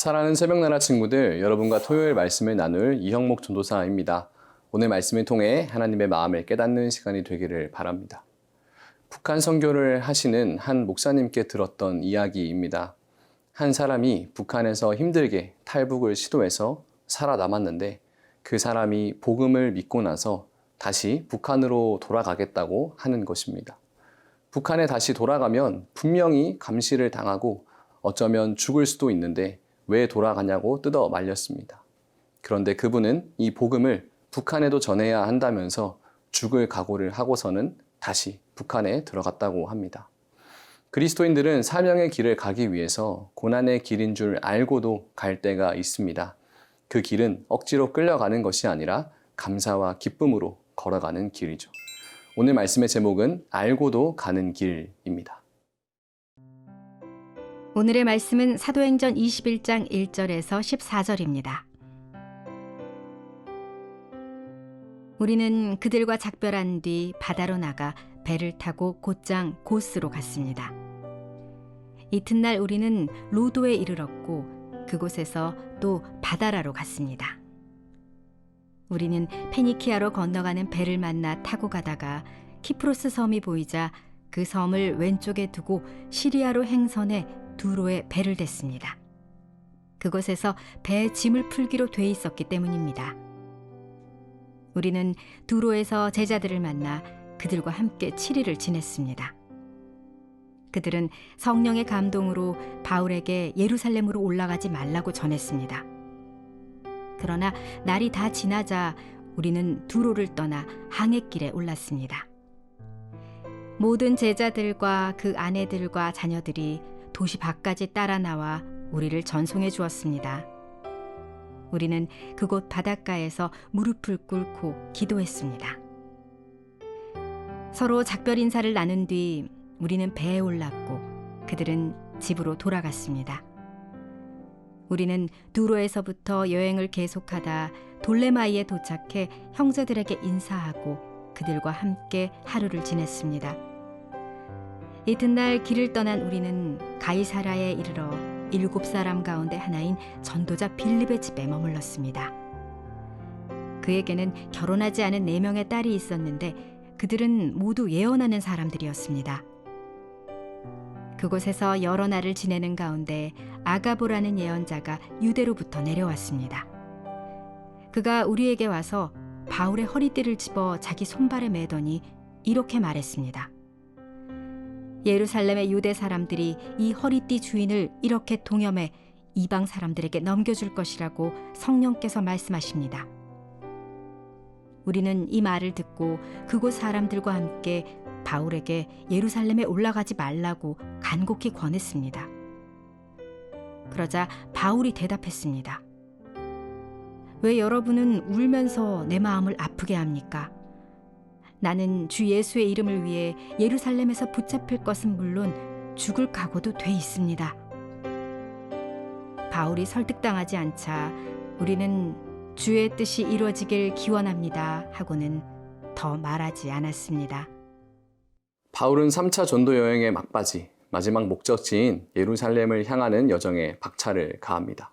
사랑하는 새벽나라 친구들, 여러분과 토요일 말씀을 나눌 이형목 전도사입니다. 오늘 말씀을 통해 하나님의 마음을 깨닫는 시간이 되기를 바랍니다. 북한 선교를 하시는 한 목사님께 들었던 이야기입니다. 한 사람이 북한에서 힘들게 탈북을 시도해서 살아남았는데 그 사람이 복음을 믿고 나서 다시 북한으로 돌아가겠다고 하는 것입니다. 북한에 다시 돌아가면 분명히 감시를 당하고 어쩌면 죽을 수도 있는데 왜 돌아가냐고 뜯어 말렸습니다. 그런데 그분은 이 복음을 북한에도 전해야 한다면서 죽을 각오를 하고서는 다시 북한에 들어갔다고 합니다. 그리스도인들은 사명의 길을 가기 위해서 고난의 길인 줄 알고도 갈 때가 있습니다. 그 길은 억지로 끌려가는 것이 아니라 감사와 기쁨으로 걸어가는 길이죠. 오늘 말씀의 제목은 알고도 가는 길입니다. 오늘의 말씀은 사도행전 21장 1절에서 14절입니다. 우리는 그들과 작별한 뒤 바다로 나가 배를 타고 곧장 고스로 갔습니다. 이튿날 우리는 로도에 이르렀고 그곳에서 또 바다라로 갔습니다. 우리는 페니키아로 건너가는 배를 만나 타고 가다가 키프로스 섬이 보이자 그 섬을 왼쪽에 두고 시리아로 행선해 두로에 배를 댔습니다. 그곳에서 배에 짐을 풀기로 돼 있었기 때문입니다. 우리는 두로에서 제자들을 만나 그들과 함께 7일을 지냈습니다. 그들은 성령의 감동으로 바울에게 예루살렘으로 올라가지 말라고 전했습니다. 그러나 날이 다 지나자 우리는 두로를 떠나 항해길에 올랐습니다. 모든 제자들과 그 아내들과 자녀들이 도시 밖까지 따라 나와 우리를 전송해 주었습니다. 우리는 그곳 바닷가에서 무릎을 꿇고 기도했습니다. 서로 작별 인사를 나눈 뒤 우리는 배에 올랐고 그들은 집으로 돌아갔습니다. 우리는 두로에서부터 여행을 계속하다 돌레마이에 도착해 형제들에게 인사하고 그들과 함께 하루를 지냈습니다. 이튿날 길을 떠난 우리는 가이사라에 이르러 7사람 가운데 하나인 전도자 빌립의 집에 머물렀습니다. 그에게는 결혼하지 않은 4명의 딸이 있었는데 그들은 모두 예언하는 사람들이었습니다. 그곳에서 여러 날을 지내는 가운데 아가보라는 예언자가 유대로부터 내려왔습니다. 그가 우리에게 와서 바울의 허리띠를 집어 자기 손발에 매더니 이렇게 말했습니다. 예루살렘의 유대 사람들이 이 허리띠 주인을 이렇게 동염해 이방 사람들에게 넘겨줄 것이라고 성령께서 말씀하십니다. 우리는 이 말을 듣고 그곳 사람들과 함께 바울에게 예루살렘에 올라가지 말라고 간곡히 권했습니다. 그러자 바울이 대답했습니다. 왜 여러분은 울면서 내 마음을 아프게 합니까? 나는 주 예수의 이름을 위해 예루살렘에서 붙잡힐 것은 물론 죽을 각오도 돼 있습니다. 바울이 설득당하지 않자 우리는 주의 뜻이 이루어지길 기원합니다 하고는 더 말하지 않았습니다. 바울은 3차 전도 여행의 막바지, 마지막 목적지인 예루살렘을 향하는 여정에 박차를 가합니다.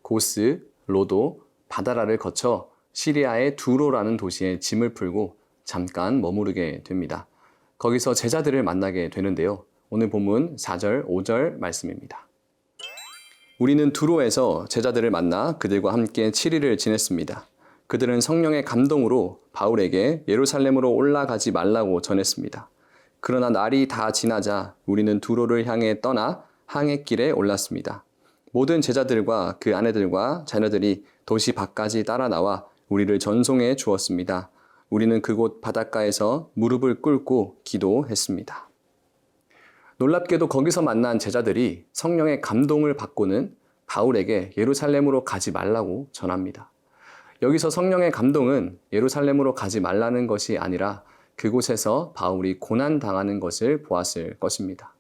고스, 로도, 바다라를 거쳐 시리아의 두로라는 도시에 짐을 풀고 잠깐 머무르게 됩니다. 거기서 제자들을 만나게 되는데요. 오늘 본문 4절, 5절 말씀입니다. 우리는 두로에서 제자들을 만나 그들과 함께 7일을 지냈습니다. 그들은 성령의 감동으로 바울에게 예루살렘으로 올라가지 말라고 전했습니다. 그러나 날이 다 지나자 우리는 두로를 향해 떠나 항해길에 올랐습니다. 모든 제자들과 그 아내들과 자녀들이 도시 밖까지 따라 나와 우리를 전송해 주었습니다. 우리는 그곳 바닷가에서 무릎을 꿇고 기도했습니다. 놀랍게도 거기서 만난 제자들이 성령의 감동을 받고는 바울에게 예루살렘으로 가지 말라고 전합니다. 여기서 성령의 감동은 예루살렘으로 가지 말라는 것이 아니라 그곳에서 바울이 고난당하는 것을 보았을 것입니다.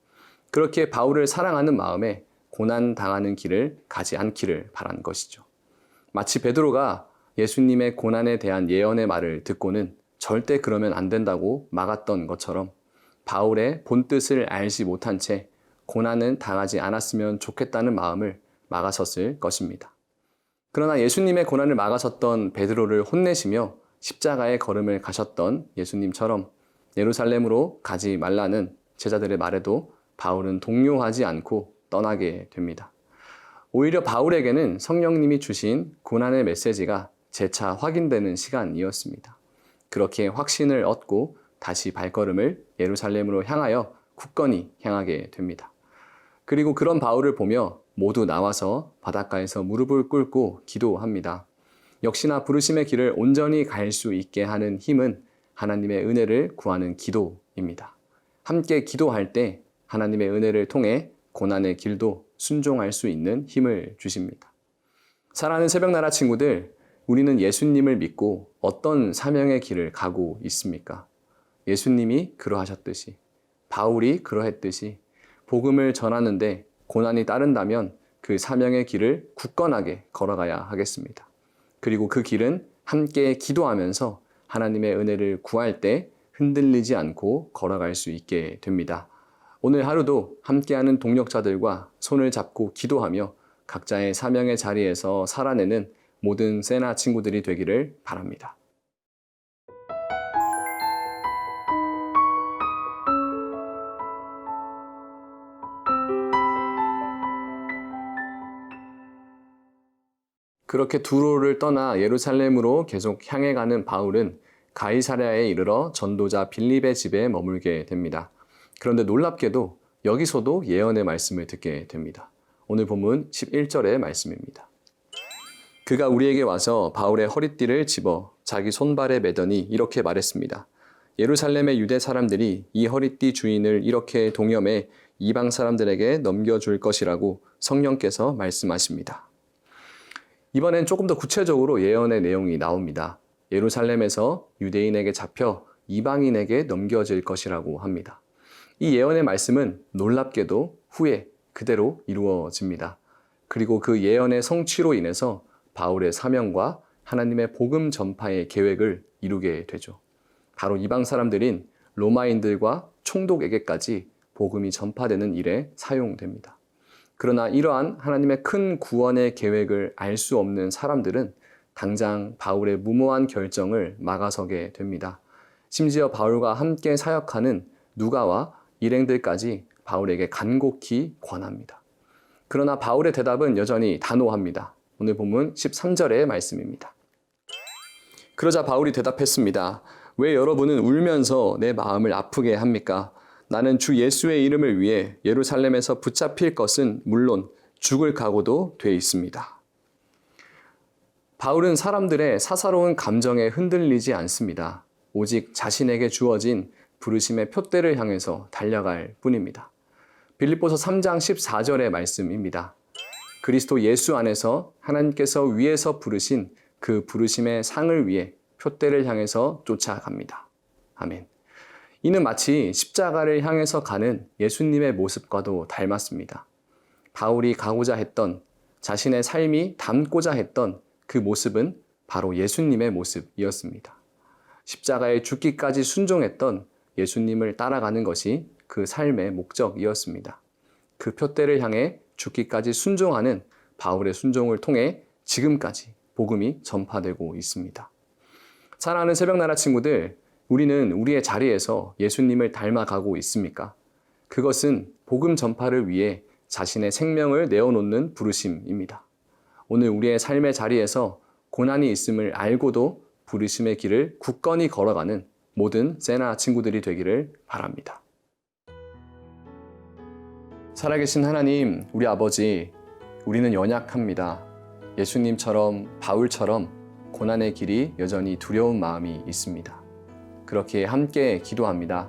그렇게 바울을 사랑하는 마음에 고난당하는 길을 가지 않기를 바란 것이죠. 마치 베드로가 예수님의 고난에 대한 예언의 말을 듣고는 절대 그러면 안 된다고 막았던 것처럼 바울의 본뜻을 알지 못한 채 고난은 당하지 않았으면 좋겠다는 마음을 막아섰을 것입니다. 그러나 예수님의 고난을 막아섰던 베드로를 혼내시며 십자가의 걸음을 가셨던 예수님처럼 예루살렘으로 가지 말라는 제자들의 말에도 바울은 동요하지 않고 떠나게 됩니다. 오히려 바울에게는 성령님이 주신 고난의 메시지가 재차 확인되는 시간이었습니다. 그렇게 확신을 얻고 다시 발걸음을 예루살렘으로 향하여 굳건히 향하게 됩니다. 그리고 그런 바울을 보며 모두 나와서 바닷가에서 무릎을 꿇고 기도합니다. 역시나 부르심의 길을 온전히 갈 수 있게 하는 힘은 하나님의 은혜를 구하는 기도입니다. 함께 기도할 때 하나님의 은혜를 통해 고난의 길도 순종할 수 있는 힘을 주십니다. 사랑하는 새벽나라 친구들, 우리는 예수님을 믿고 어떤 사명의 길을 가고 있습니까? 예수님이 그러하셨듯이, 바울이 그러했듯이 복음을 전하는데 고난이 따른다면 그 사명의 길을 굳건하게 걸어가야 하겠습니다. 그리고 그 길은 함께 기도하면서 하나님의 은혜를 구할 때 흔들리지 않고 걸어갈 수 있게 됩니다. 오늘 하루도 함께하는 동력자들과 손을 잡고 기도하며 각자의 사명의 자리에서 살아내는 모든 세나 친구들이 되기를 바랍니다. 그렇게 두로를 떠나 예루살렘으로 계속 향해 가는 바울은 가이사랴에 이르러 전도자 빌립의 집에 머물게 됩니다. 그런데 놀랍게도 여기서도 예언의 말씀을 듣게 됩니다. 오늘 본문 11절의 말씀입니다. 그가 우리에게 와서 바울의 허리띠를 집어 자기 손발에 매더니 이렇게 말했습니다. 예루살렘의 유대 사람들이 이 허리띠 주인을 이렇게 동염해 이방 사람들에게 넘겨줄 것이라고 성령께서 말씀하십니다. 이번엔 조금 더 구체적으로 예언의 내용이 나옵니다. 예루살렘에서 유대인에게 잡혀 이방인에게 넘겨질 것이라고 합니다. 이 예언의 말씀은 놀랍게도 후에 그대로 이루어집니다. 그리고 그 예언의 성취로 인해서 바울의 사명과 하나님의 복음 전파의 계획을 이루게 되죠. 바로 이방 사람들인 로마인들과 총독에게까지 복음이 전파되는 일에 사용됩니다. 그러나 이러한 하나님의 큰 구원의 계획을 알 수 없는 사람들은 당장 바울의 무모한 결정을 막아서게 됩니다. 심지어 바울과 함께 사역하는 누가와 일행들까지 바울에게 간곡히 권합니다. 그러나 바울의 대답은 여전히 단호합니다. 오늘 본문 13절의 말씀입니다. 그러자 바울이 대답했습니다. 왜 여러분은 울면서 내 마음을 아프게 합니까? 나는 주 예수의 이름을 위해 예루살렘에서 붙잡힐 것은 물론 죽을 각오도 돼 있습니다. 바울은 사람들의 사사로운 감정에 흔들리지 않습니다. 오직 자신에게 주어진 부르심의 표대를 향해서 달려갈 뿐입니다. 빌립보서 3장 14절의 말씀입니다. 그리스도 예수 안에서 하나님께서 위에서 부르신 그 부르심의 상을 위해 표대를 향해서 쫓아갑니다. 아멘. 이는 마치 십자가를 향해서 가는 예수님의 모습과도 닮았습니다. 바울이 가고자 했던, 자신의 삶이 닮고자 했던 그 모습은 바로 예수님의 모습이었습니다. 십자가에 죽기까지 순종했던 예수님을 따라가는 것이 그 삶의 목적이었습니다. 그 표대를 향해 죽기까지 순종하는 바울의 순종을 통해 지금까지 복음이 전파되고 있습니다. 사랑하는 새벽나라 친구들, 우리는 우리의 자리에서 예수님을 닮아가고 있습니까? 그것은 복음 전파를 위해 자신의 생명을 내어놓는 부르심입니다. 오늘 우리의 삶의 자리에서 고난이 있음을 알고도 부르심의 길을 굳건히 걸어가는 모든 세나 친구들이 되기를 바랍니다. 살아계신 하나님, 우리 아버지, 우리는 연약합니다. 예수님처럼 바울처럼 고난의 길이 여전히 두려운 마음이 있습니다. 그렇게 함께 기도합니다.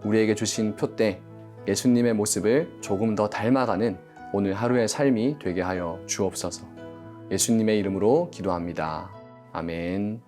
우리에게 주신 표대, 예수님의 모습을 조금 더 닮아가는 오늘 하루의 삶이 되게 하여 주옵소서. 예수님의 이름으로 기도합니다. 아멘.